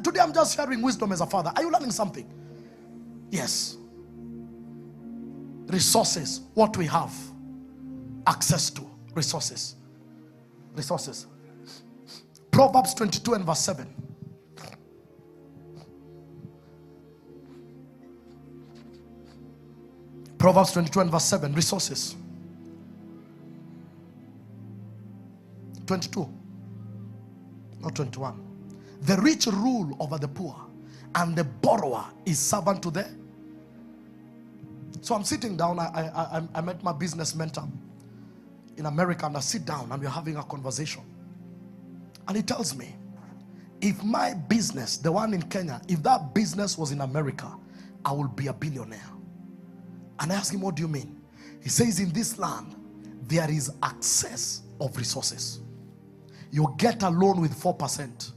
Today I'm just sharing wisdom as a father. Are you learning something? Yes. Resources, what we have access to. Resources. Resources. Proverbs 22 and verse 7. Proverbs 22 and verse 7. Resources. 22. Not 21. The rich rule over the poor, and the borrower is servant to the. So I'm sitting down. I met my business mentor in America, and I sit down and we're having a conversation. And he tells me, if my business, the one in Kenya, if that business was in America, I will be a billionaire. And I ask him, what do you mean? He says, in this land, there is access of resources. You get a loan with 4%.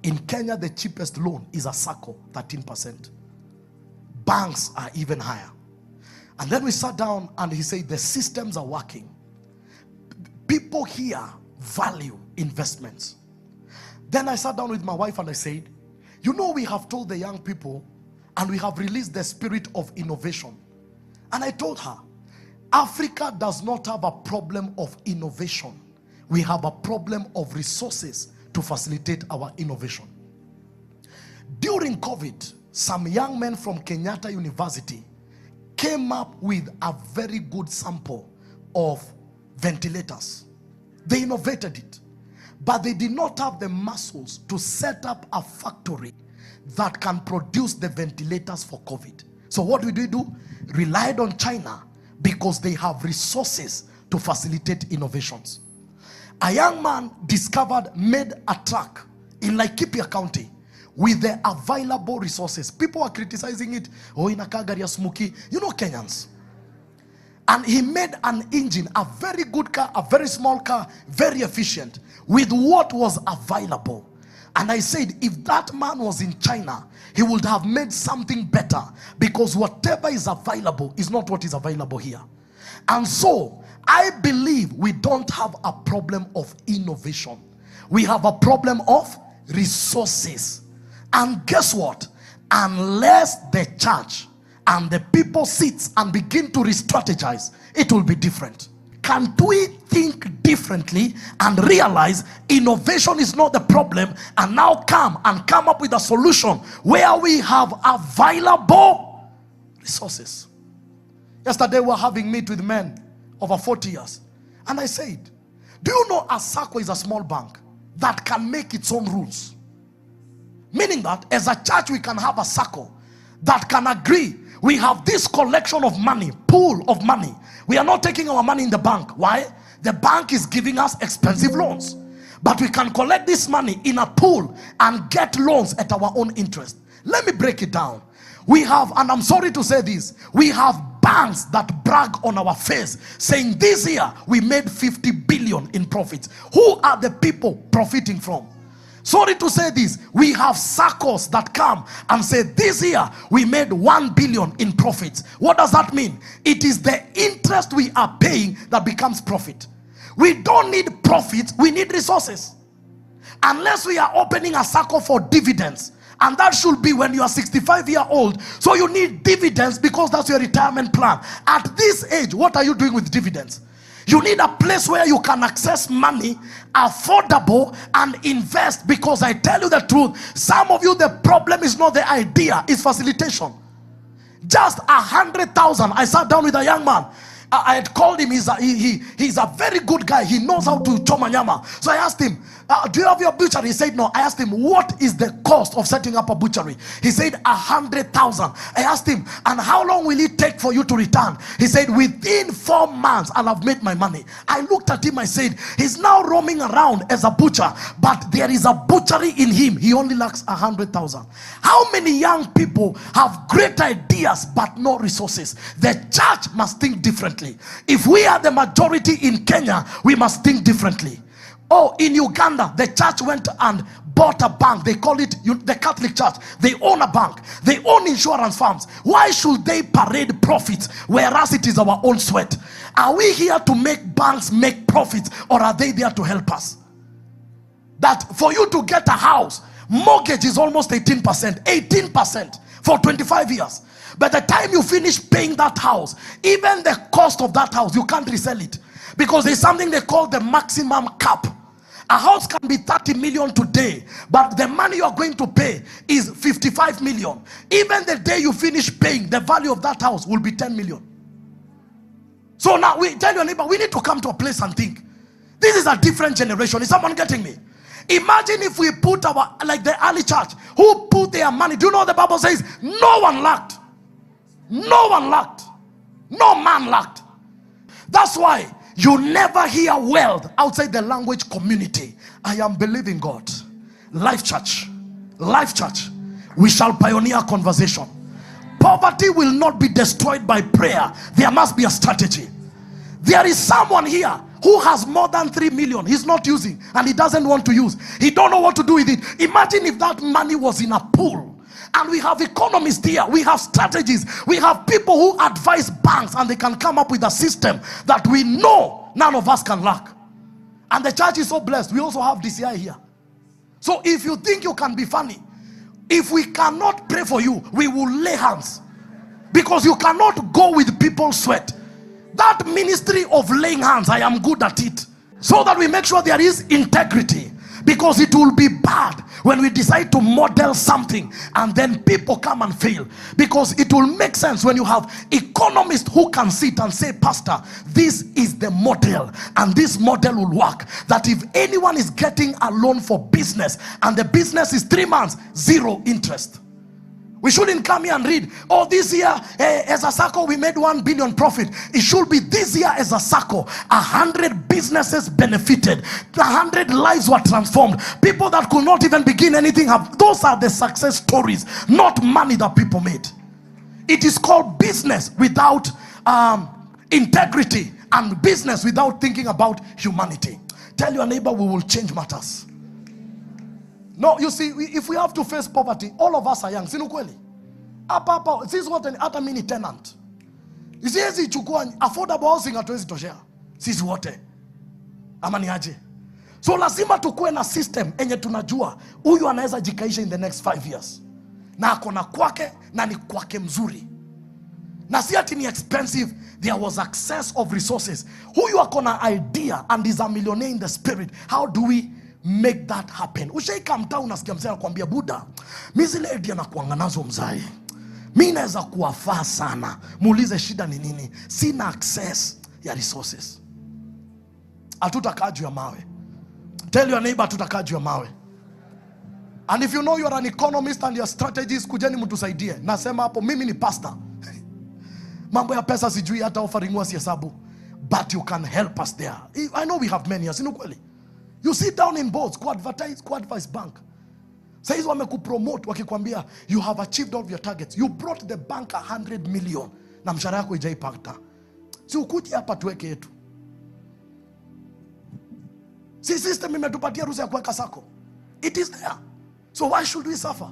In Kenya, the cheapest loan is a SACCO, 13%. Banks are even higher. And then we sat down and he said, the systems are working. People here value investments. Then I sat down with my wife and I said, you know, we have told the young people and we have released the spirit of innovation. And I told her, Africa does not have a problem of innovation. We have a problem of resources to facilitate our innovation. During COVID, some young men from Kenyatta University came up with a very good sample of ventilators. They innovated it, but they did not have the muscles to set up a factory that can produce the ventilators for COVID. So what did we do? Relied on China because they have resources to facilitate innovations. A young man made a truck in Laikipia County with the available resources. People are criticizing it. Oh, in a gari ya smoky. You know Kenyans. And he made an engine, a very good car, a very small car, very efficient, with what was available. And I said, if that man was in China, he would have made something better, because whatever is available is not what is available here. And so, I believe we don't have a problem of innovation. We have a problem of resources. And guess what? Unless the church and the people sit and begin to re-strategize, it will be different. Can't we think differently and realize innovation is not the problem, and now come up with a solution where we have available resources? Yesterday we were having meet with men over 40 years, and I said, do you know a SACCO is a small bank that can make its own rules? Meaning that as a church we can have a SACCO that can agree, we have this collection of money, pool of money. We are not taking our money in the bank. Why? The bank is giving us expensive loans. But we can collect this money in a pool and get loans at our own interest. Let me break it down. We have, and I'm sorry to say this, we have banks that brag on our face saying this year we made 50 billion in profits. Who are the people profiting from? Sorry to say this, we have SACCOs that come and say this year we made 1 billion in profits. What does that mean? It is the interest we are paying that becomes profit. We don't need profits, we need resources. Unless we are opening a SACCO for dividends, and that should be when you are 65 years old. So you need dividends because that's your retirement plan. At this age, what are you doing with dividends? You need a place where you can access money, affordable, and invest. Because I tell you the truth, some of you, the problem is not the idea, it's facilitation. Just 100,000. I sat down with a young man. I had called him. He's a very good guy. He knows how to choma nyama. So I asked him, do you have your butchery? He said no. I asked him, what is the cost of setting up a butchery? He said 100,000. I asked him, and how long will it take for you to return? He said within 4 months I'll have made my money. I looked at him. I said, he's now roaming around as a butcher, but there is a butchery in him. He only lacks 100,000. How many young people have great ideas but no resources? The church must think differently. If we are the majority in Kenya, we must think differently. Oh, in Uganda, the church went and bought a bank. They call it the Catholic Church. They own a bank. They own insurance firms. Why should they parade profits, whereas it is our own sweat? Are we here to make banks make profits, or are they there to help us? That for you to get a house, Mortgage is almost 18%. 18% for 25 years. By the time you finish paying that house, even the cost of that house, you can't resell it. Because there's something they call the maximum cap. A house can be 30 million today, but the money you are going to pay is 55 million. Even the day you finish paying, the value of that house will be 10 million. So now we tell your neighbor, we need to come to a place and think. This is a different generation. Is someone getting me? Imagine if we put our, like the early church, who put their money. Do you know the Bible says no one lacked? No one lacked. No man lacked. That's why you never hear wealth outside the language community. I am believing God. Life Church. Life Church. We shall pioneer conversation. Poverty will not be destroyed by prayer. There must be a strategy. There is someone here who has more than 3 million. He's not using and he doesn't want to use. He don't know what to do with it. Imagine if that money was in a pool. And we have economists here. We have strategies. We have people who advise banks and they can come up with a system that we know none of us can lack. And the church is so blessed. We also have DCI here. So if you think you can be funny, if we cannot pray for you, we will lay hands. Because you cannot go with people's sweat. That ministry of laying hands, I am good at it. So that we make sure there is integrity. Because it will be bad when we decide to model something and then people come and fail. Because it will make sense when you have economists who can sit and say, Pastor, this is the model and this model will work. That if anyone is getting a loan for business and the business is 3 months, 0 interest. We shouldn't come here and read, oh, this year as a circle we made 1 billion profit. It should be this year as a circle 100 businesses benefited, 100 lives were transformed. People that could not even begin anything have. Those are the success stories, not money that people made. It is called business without integrity and business without thinking about humanity. Tell your neighbor, we will change matters. No, you see, if we have to face poverty, all of us are young. Sinu kweli? Apa, this is what hata mini tenant. Isiwezi chukua affordable housing hatuwezi toshea. Sisi wote. Ama ni aje? So lazima tukue na system enye tunajua huyu anaweza jikaisha in the next 5 years. Na akona kwake na ni kwake mzuri. Na si ati ni expensive, there was access of resources. Huyu akona idea and is a millionaire in the spirit. How do we make that happen? Ushaika mtaa unasikia mzee anakuambia, Buddha, mimi zile idea na kuanga nazo mzai, mimi naweza kuwafaa sana. Muulize shida ni nini? Sina access ya resources. Hatutakaa juu ya mawe. Tell your neighbor, hatutakaa juu ya mawe. And if you know you are an economist and your strategies, kujeni mtusaidie. Nasema hapo mimi ni pastor. Mambo ya pesa sijui hata offering wasi hesabu. But you can help us there. I know we have many years. Sinu kweli? You sit down in boards, co-advise bank. Saizi wamekupromote wakikwambia you have achieved all of your targets. You brought the bank 100 million na mshahara yako ijaipata. Si ukuji hapa tuweke yetu. Si system imetupatia ruhusa ya kuweka sako. It is there. So why should we suffer?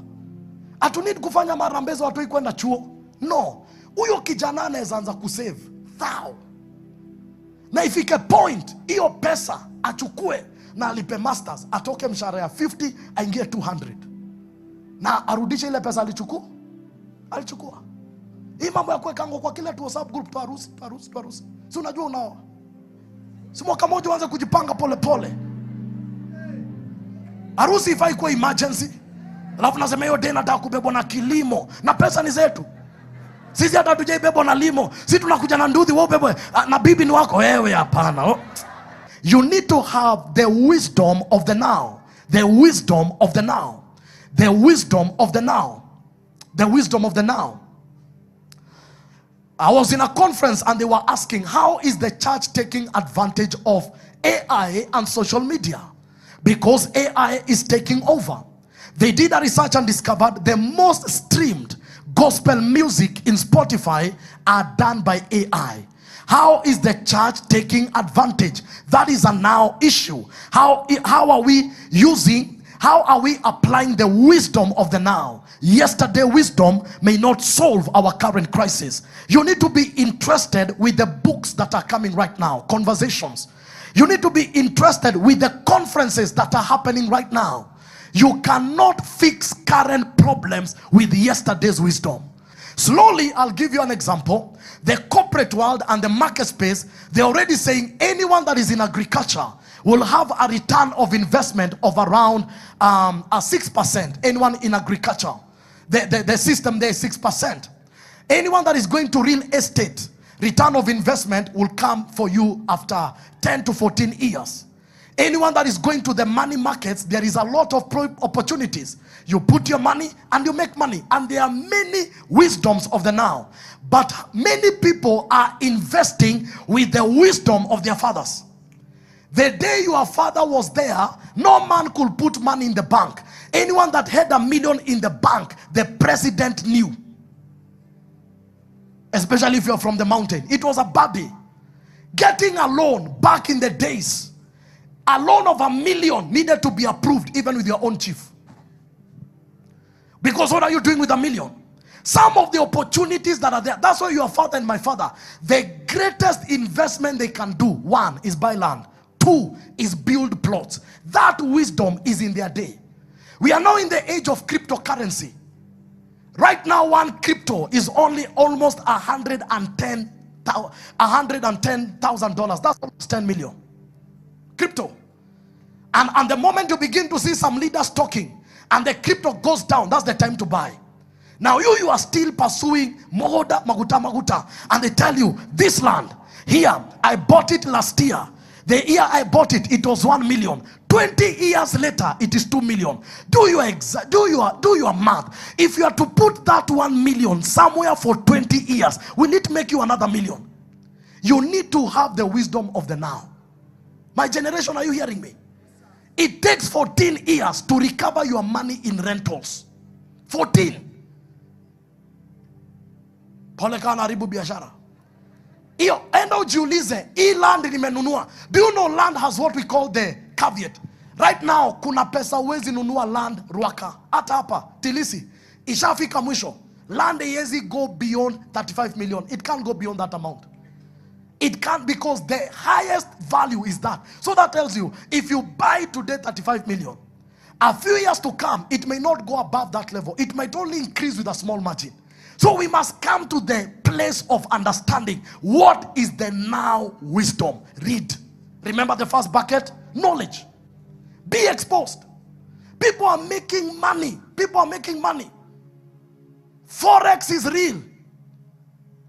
Atu need kufanya marambezo watu kwenda chuo. No. Huyo kijana anaweza anza kusave thou. Na ifike point hiyo pesa achukue na alipe masters, atoke mshahara ya 50 aingie 200 na arudishe ile pesa alichukua. Hii mambo ya kuweka ngo kwa kila tu WhatsApp group, tuarusi. Si unajua unao. Si mwaka mmoja uanze kujipanga pole pole. Harusi ifai kuwa emergency. Alafu nasema hiyo deni nataka kubebwa na kilimo na pesa ni zetu. Sisi hata tujaibebwa na limo. Sisi tunakuja na nduthi, wewe ubebwe na bibi ni wako. Wewe hapana. You need to have the wisdom of the now. The wisdom of the now. The wisdom of the now. The wisdom of the now. I was in a conference and they were asking, how is the church taking advantage of AI and social media? Because AI is taking over. They did a research and discovered the most streamed gospel music in Spotify are done by AI. How is the church taking advantage? That is a now issue. How are we applying the wisdom of the now? Yesterday wisdom may not solve our current crisis. You need to be interested with the books that are coming right now, conversations. You need to be interested with the conferences that are happening right now. You cannot fix current problems with yesterday's wisdom. Slowly, I'll give you an example. The corporate world and the market space, they're already saying anyone that is in agriculture will have a return of investment of around 6%. Anyone in agriculture, the system there is 6%. Anyone that is going to real estate, return of investment will come for you after 10 to 14 years. Anyone that is going to the money markets, there is a lot of opportunities. You put your money and you make money. And there are many wisdoms of the now. But many people are investing with the wisdom of their fathers. The day your father was there, no man could put money in the bank. Anyone that had $1 million in the bank, the president knew. Especially if you're from the mountain. It was a bad day. Getting a loan back in the days, a loan of $1 million needed to be approved even with your own chief. Because what are you doing with $1 million? Some of the opportunities that are there, that's why your father and my father, the greatest investment they can do, 1 is buy land, 2 is build plots. That wisdom is in their day. We are now in the age of cryptocurrency. Right now, one crypto is only almost $110,000. That's almost 10 million. Crypto. And the moment you begin to see some leaders talking and the crypto goes down, that's the time to buy. Now you are still pursuing maguta, and they tell you, this land here, I bought it last year. The year I bought it, it was 1 million. 20 years later, it is 2 million. Do your math. If you are to put that 1 million somewhere for 20 years, will it make you another million? You need to have the wisdom of the now. My generation, are you hearing me? It takes 14 years to recover your money in rentals. 14. Pole kana haribu biashara. Iyo, enda ujiulize, hii land nimenunua. Do you know land has what we call the caveat? Right now, kuna pesa huwezi nunua land Ruaka. Hata hapa, Tilisi, ishafika mwisho. Land haiwezi go beyond 35 million. It can't go beyond that amount. It can't, because the highest value is that. So that tells you, if you buy today 35 million, a few years to come, it may not go above that level. It might only increase with a small margin. So we must come to the place of understanding what is the now wisdom. Read. Remember the first bucket? Knowledge. Be exposed. People are making money. People are making money. Forex is real.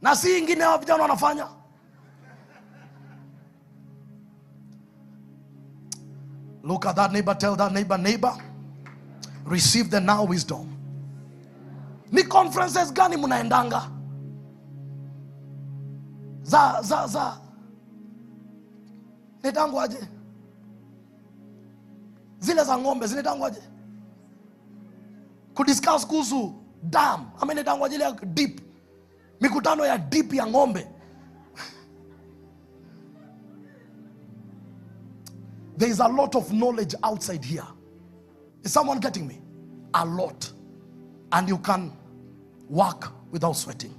Na si ingine wa vijana wanafanya. Look at that neighbor, tell that neighbor, neighbor, receive the now wisdom. Ni conferences gani munaendanga? Za. Netangwaje? Zile za ngombe, zinetangwaje? Kudiscuss kuhusu dam, ama netangwaje ile deep. Mikutano ya deep ya ngombe. There is a lot of knowledge outside here. Is someone getting me? A lot. And you can work without sweating.